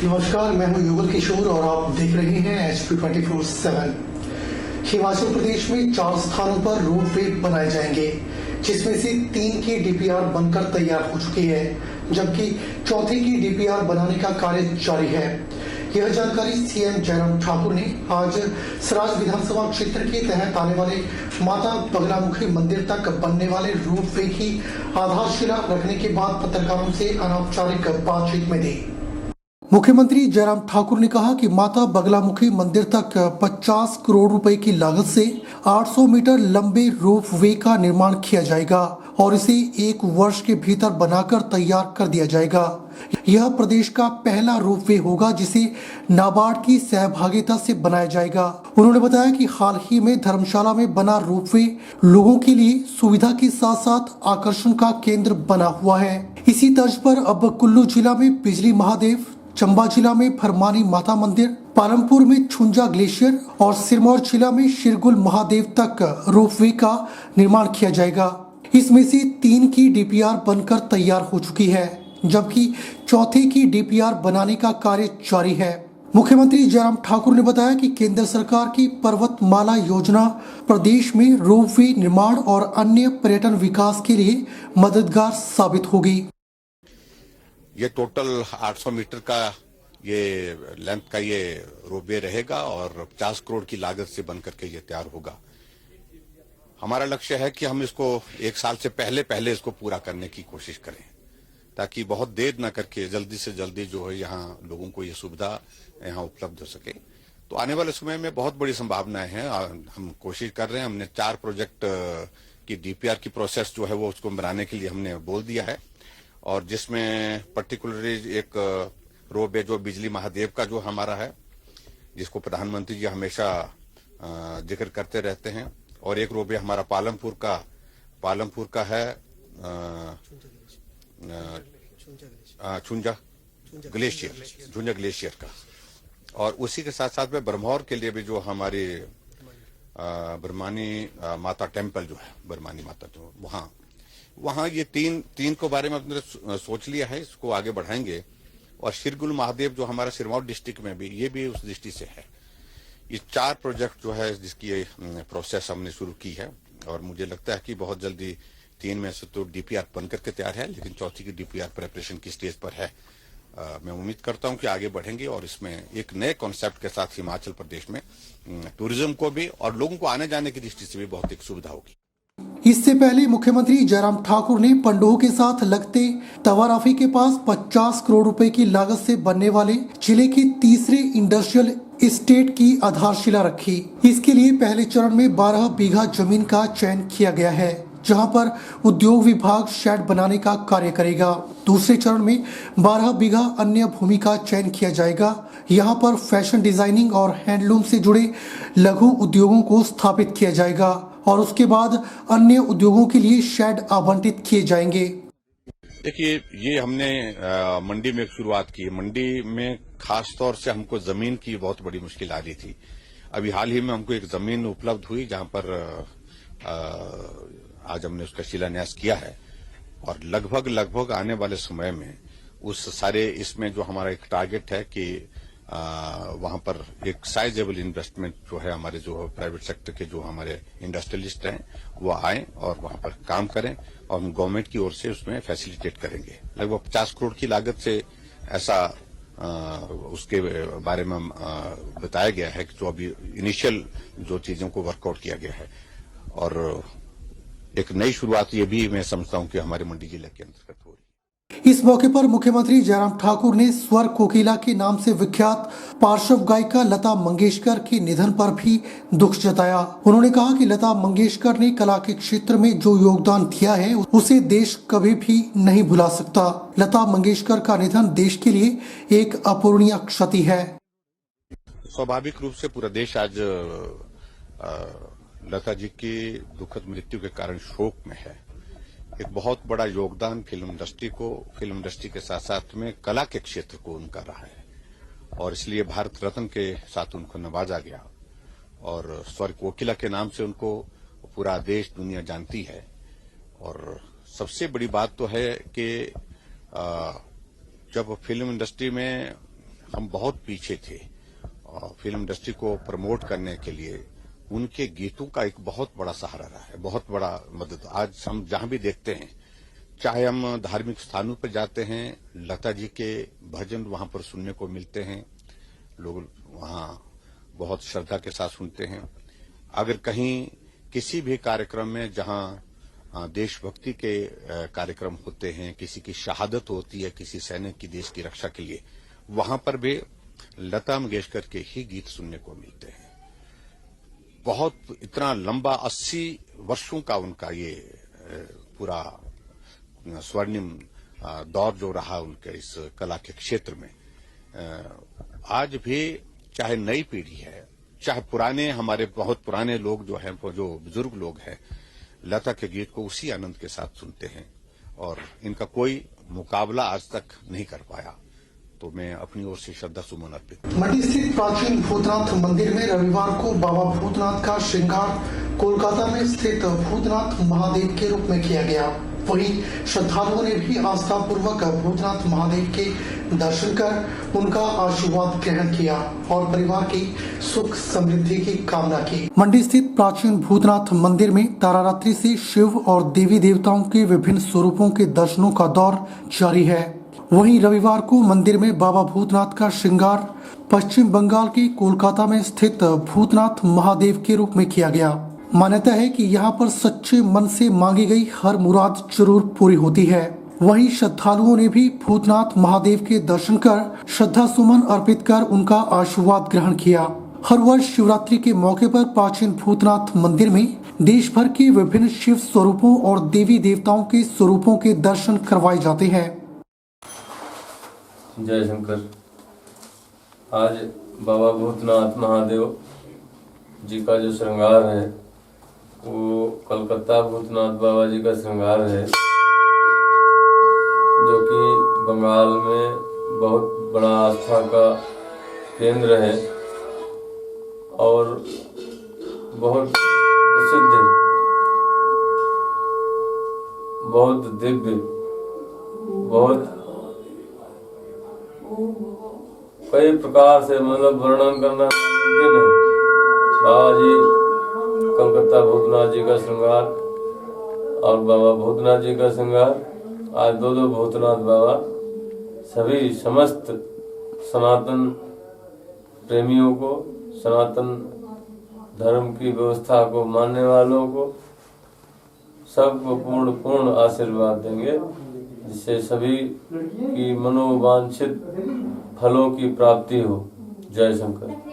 नमस्कार, मैं हूं युगल किशोर और आप देख रहे हैं HP24/7। हिमाचल प्रदेश में 4 स्थानों पर रोपवे बनाए जाएंगे, जिसमें से 3 की डीपीआर बनकर तैयार हो चुकी है, जबकि चौथे की डीपीआर बनाने का कार्य जारी है। यह जानकारी सीएम जयराम ठाकुर ने आज सराज विधानसभा क्षेत्र के तहत आने वाले माता बगलामुखी मंदिर तक बनने वाले रोपवे की आधारशिला रखने के बाद पत्रकारों से अनौपचारिक बातचीत में दी। मुख्यमंत्री जयराम ठाकुर ने कहा कि माता बगलामुखी मंदिर तक 50 करोड़ रुपए की लागत से 800 मीटर लंबे रोपवे का निर्माण किया जाएगा और इसे 1 वर्ष के भीतर बनाकर तैयार कर दिया जाएगा। यह प्रदेश का पहला रोपवे होगा जिसे नाबार्ड की सहभागिता से बनाया जाएगा। उन्होंने बताया कि हाल ही में धर्मशाला में बना रोपवे लोगों के लिए सुविधा के साथ साथ आकर्षण का केंद्र बना हुआ है। इसी तर्ज पर अब कुल्लू जिला में बिजली महादेव, चंबा जिला में भरमानी माता मंदिर, पालमपुर में छुंजा ग्लेशियर और सिरमौर जिला में शिरगुल महादेव तक रोपवे का निर्माण किया जाएगा। इसमें से 3 की डीपीआर बनकर तैयार हो चुकी है, जबकि चौथे की डीपीआर बनाने का कार्य जारी है। मुख्यमंत्री जयराम ठाकुर ने बताया कि केंद्र सरकार की पर्वतमाला योजना प्रदेश में रोपवे निर्माण और अन्य पर्यटन विकास के लिए मददगार साबित होगी। ये टोटल 800 मीटर का ये लेंथ का ये रोपवे रहेगा और 50 करोड़ की लागत से बनकर के ये तैयार होगा। हमारा लक्ष्य है कि हम इसको 1 साल से पहले इसको पूरा करने की कोशिश करें, ताकि बहुत देर न करके जल्दी से जल्दी जो है यहाँ लोगों को ये सुविधा यहाँ उपलब्ध हो सके। तो आने वाले समय में बहुत बड़ी संभावनाएं हैं। हम कोशिश कर रहे हैं। हमने 4 प्रोजेक्ट की डीपीआर की प्रोसेस जो है वो उसको बनाने के लिए हमने बोल दिया है, और जिसमें पर्टिकुलरली एक रोपवे जो बिजली महादेव का जो हमारा है, जिसको प्रधानमंत्री जी हमेशा जिक्र करते रहते हैं, और एक रोपवे हमारा पालमपुर का है छुंजा ग्लेशियर का, और उसी के साथ साथ में ब्रह्मौर के लिए भी जो हमारी बरमानी माता टेम्पल जो है, बरमानी माता जो वहाँ ये तीन को बारे में अपने सोच लिया है, इसको आगे बढ़ाएंगे। और शिरगुल महादेव जो हमारा सिरमौर डिस्ट्रिक्ट में भी, ये भी उस दृष्टि से है। ये 4 प्रोजेक्ट जो है जिसकी ये प्रोसेस हमने शुरू की है, और मुझे लगता है कि बहुत जल्दी 3 में से तो डीपीआर बन करके तैयार है, लेकिन चौथी की डीपीआर प्रिपरेशन की स्टेज पर है। मैं उम्मीद करता हूं कि आगे बढ़ेंगे और इसमें एक नए कॉन्सेप्ट के साथ हिमाचल प्रदेश में टूरिज्म को भी और लोगों को आने जाने की दृष्टि से भी बहुत एक सुविधा होगी। इससे पहले मुख्यमंत्री जयराम ठाकुर ने पंडोह के साथ लगते तवाराफी के पास 50 करोड़ रुपए की लागत से बनने वाले जिले के तीसरे इंडस्ट्रियल एस्टेट की आधारशिला रखी। इसके लिए पहले चरण में 12 बीघा जमीन का चयन किया गया है, जहां पर उद्योग विभाग शेड बनाने का कार्य करेगा। दूसरे चरण में 12 बीघा अन्य भूमि का चयन किया जाएगा। यहां पर फैशन डिजाइनिंग और हैंडलूम से जुड़े लघु उद्योगों को स्थापित किया जाएगा और उसके बाद अन्य उद्योगों के लिए शेड आवंटित किए जाएंगे। देखिए, ये हमने मंडी में शुरुआत की। मंडी में खास तौर से हमको जमीन की बहुत बड़ी मुश्किल आ रही थी। अभी हाल ही में हमको एक जमीन उपलब्ध हुई, जहां पर आज हमने उसका शिलान्यास किया है, और लगभग आने वाले समय में उस सारे इसमें जो हमारा एक टारगेट है कि वहां पर एक साइजेबल इन्वेस्टमेंट जो है, हमारे जो प्राइवेट सेक्टर के जो हमारे इंडस्ट्रियलिस्ट हैं वो आए और वहां पर काम करें, और हम गवर्नमेंट की ओर से उसमें फैसिलिटेट करेंगे। लगभग 50 करोड़ की लागत से ऐसा उसके बारे में बताया गया है कि जो अभी इनिशियल जो चीजों को वर्कआउट किया गया है, और एक नई शुरुआत ये भी मैं समझता हूं कि हमारे मंडी जिले के अंतर्गत हो रही है। इस मौके पर मुख्यमंत्री जयराम ठाकुर ने स्वर कोकिला के नाम से विख्यात पार्श्व गायिका लता मंगेशकर के निधन पर भी दुख जताया। उन्होंने कहा कि लता मंगेशकर ने कला के क्षेत्र में जो योगदान दिया है उसे देश कभी भी नहीं भुला सकता। लता मंगेशकर का निधन देश के लिए एक अपूरणीय क्षति है। स्वाभाविक रूप से पूरा देश आज लता जी की दुखद मृत्यु के कारण शोक में है। एक बहुत बड़ा योगदान फिल्म इंडस्ट्री के साथ साथ में कला के क्षेत्र को उनका रहा है, और इसलिए भारत रत्न के साथ उनको नवाजा गया, और स्वर कोकिला के नाम से उनको पूरा देश दुनिया जानती है। और सबसे बड़ी बात तो है कि जब फिल्म इंडस्ट्री में हम बहुत पीछे थे और फिल्म इंडस्ट्री को प्रमोट करने के लिए उनके गीतों का एक बहुत बड़ा सहारा रहा है, बहुत बड़ा मदद। आज हम जहां भी देखते हैं, चाहे हम धार्मिक स्थानों पर जाते हैं, लता जी के भजन वहां पर सुनने को मिलते हैं, लोग वहां बहुत श्रद्धा के साथ सुनते हैं। अगर कहीं किसी भी कार्यक्रम में जहां देशभक्ति के कार्यक्रम होते हैं, किसी की शहादत होती है, किसी सैनिक की देश की रक्षा के लिए, वहां पर भी लता मंगेशकर के ही गीत सुनने को मिलते हैं। बहुत इतना लंबा 80 वर्षों का उनका ये पूरा स्वर्णिम दौर जो रहा उनके इस कला के क्षेत्र में, आज भी चाहे नई पीढ़ी है, चाहे पुराने हमारे बहुत पुराने लोग जो हैं, जो बुजुर्ग लोग हैं, लता के गीत को उसी आनंद के साथ सुनते हैं और इनका कोई मुकाबला आज तक नहीं कर पाया। तो मैं अपनी ओर से श्रद्धा सुमन अर्पित। मंडी स्थित प्राचीन भूतनाथ मंदिर में रविवार को बाबा भूतनाथ का श्रृंगार कोलकाता में स्थित भूतनाथ महादेव के रूप में किया गया। वहीं श्रद्धालुओं ने भी आस्था पूर्वक भूतनाथ महादेव के दर्शन कर उनका आशीर्वाद ग्रहण किया और परिवार की सुख समृद्धि की कामना की। मंडी स्थित प्राचीन भूतनाथ मंदिर में तारारात्रि से शिव और देवी देवताओं के विभिन्न स्वरूपों के दर्शनों का दौर जारी है। वहीं रविवार को मंदिर में बाबा भूतनाथ का श्रृंगार पश्चिम बंगाल के कोलकाता में स्थित भूतनाथ महादेव के रूप में किया गया। मान्यता है कि यहाँ पर सच्चे मन से मांगी गई हर मुराद जरूर पूरी होती है। वहीं श्रद्धालुओं ने भी भूतनाथ महादेव के दर्शन कर श्रद्धा सुमन अर्पित कर उनका आशीर्वाद ग्रहण किया। हर वर्ष शिवरात्रि के मौके पर प्राचीन भूतनाथ मंदिर में देश भर के विभिन्न शिव स्वरूपों और देवी देवताओं के स्वरूपों के दर्शन करवाए जाते हैं। जय शंकर। आज बाबा भूतनाथ महादेव जी का जो श्रृंगार है वो कलकत्ता भूतनाथ बाबा जी का श्रृंगार है, जो कि बंगाल में बहुत बड़ा आस्था का केंद्र है और बहुत प्रसिद्ध, बहुत दिव्य, बहुत कई प्रकार से मतलब वर्णन करना मुमकिन है। बाबा जी कलकत्ता भूतनाथ जी का श्रृंगार और बाबा भूतनाथ जी का श्रृंगार, आज दो भूतनाथ बाबा सभी समस्त सनातन प्रेमियों को, सनातन धर्म की व्यवस्था को मानने वालों को सबको पूर्ण आशीर्वाद देंगे, जिससे सभी की मनोवांछित फलों की प्राप्ति हो। जय शंकर।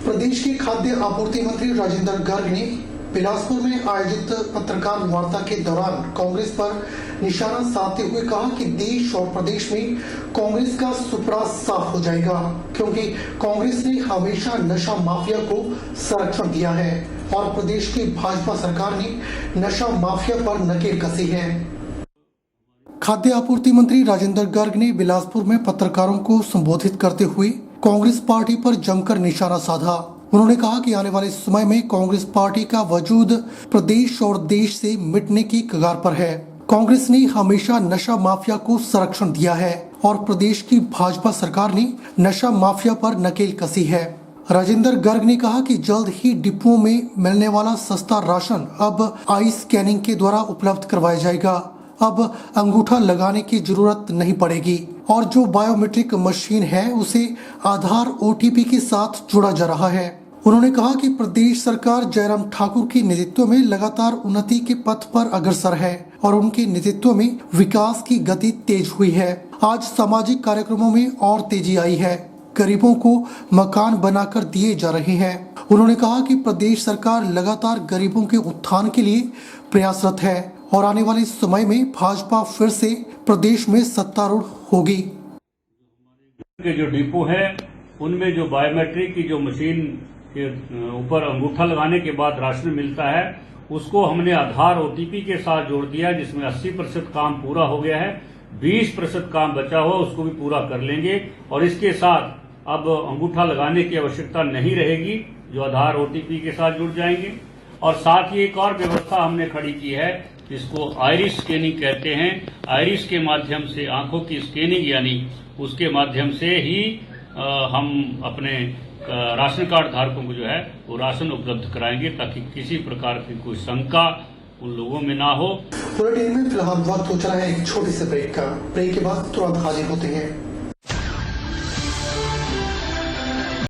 प्रदेश के खाद्य आपूर्ति मंत्री राजेंद्र गर्ग ने बिलासपुर में आयोजित पत्रकार वार्ता के दौरान कांग्रेस पर निशाना साधते हुए कहा कि देश और प्रदेश में कांग्रेस का सुपड़ा साफ हो जाएगा, क्योंकि कांग्रेस ने हमेशा नशा माफिया को संरक्षण दिया है और प्रदेश की भाजपा सरकार ने नशा माफिया पर नकेल कसी है। खाद्य आपूर्ति मंत्री राजेंद्र गर्ग ने बिलासपुर में पत्रकारों को संबोधित करते हुए कांग्रेस पार्टी पर जमकर निशाना साधा। उन्होंने कहा कि आने वाले समय में कांग्रेस पार्टी का वजूद प्रदेश और देश से मिटने की कगार पर है। कांग्रेस ने हमेशा नशा माफिया को संरक्षण दिया है और प्रदेश की भाजपा सरकार ने नशा माफिया पर नकेल कसी है। राजेंद्र गर्ग ने कहा कि जल्द ही डिपुओं में मिलने वाला सस्ता राशन अब आई स्कैनिंग के द्वारा उपलब्ध करवाया जाएगा। अब अंगूठा लगाने की जरूरत नहीं पड़ेगी और जो बायोमेट्रिक मशीन है उसे आधार OTP के साथ जोड़ा जा रहा है। उन्होंने कहा कि प्रदेश सरकार जयराम ठाकुर के नेतृत्व में लगातार उन्नति के पथ पर अग्रसर है और उनके नेतृत्व में विकास की गति तेज हुई है। आज सामाजिक कार्यक्रमों में और तेजी आई है, गरीबों को मकान बनाकर दिए जा रहे हैं। उन्होंने कहा कि प्रदेश सरकार लगातार गरीबों के उत्थान के लिए प्रयासरत है और आने वाले समय में भाजपा फिर से प्रदेश में सत्तारूढ़ होगी। के जो डिपो है उनमें जो बायोमेट्रिक की जो मशीन के ऊपर अंगूठा लगाने के बाद राशन मिलता है, उसको हमने आधार OTP के साथ जोड़ दिया, जिसमें 80% काम पूरा हो गया है। 20% काम बचा हुआ उसको भी पूरा कर लेंगे और इसके साथ अब अंगूठा लगाने की आवश्यकता नहीं रहेगी, जो आधार OTP के साथ जुड़ जाएंगे। और साथ ही एक और व्यवस्था हमने खड़ी की है, जिसको आइरिस स्कैनिंग कहते हैं। आइरिस के माध्यम से आंखों की स्कैनिंग, यानी उसके माध्यम से ही हम अपने राशन कार्ड धारकों को जो है वो राशन उपलब्ध कराएंगे, ताकि किसी प्रकार की कोई शंका उन लोगों में ना हो। बुलेटिन में फिलहाल वक्त हो चला है एक छोटे से ब्रेक का। ब्रेक के बाद तुरंत हाजिर होते हैं।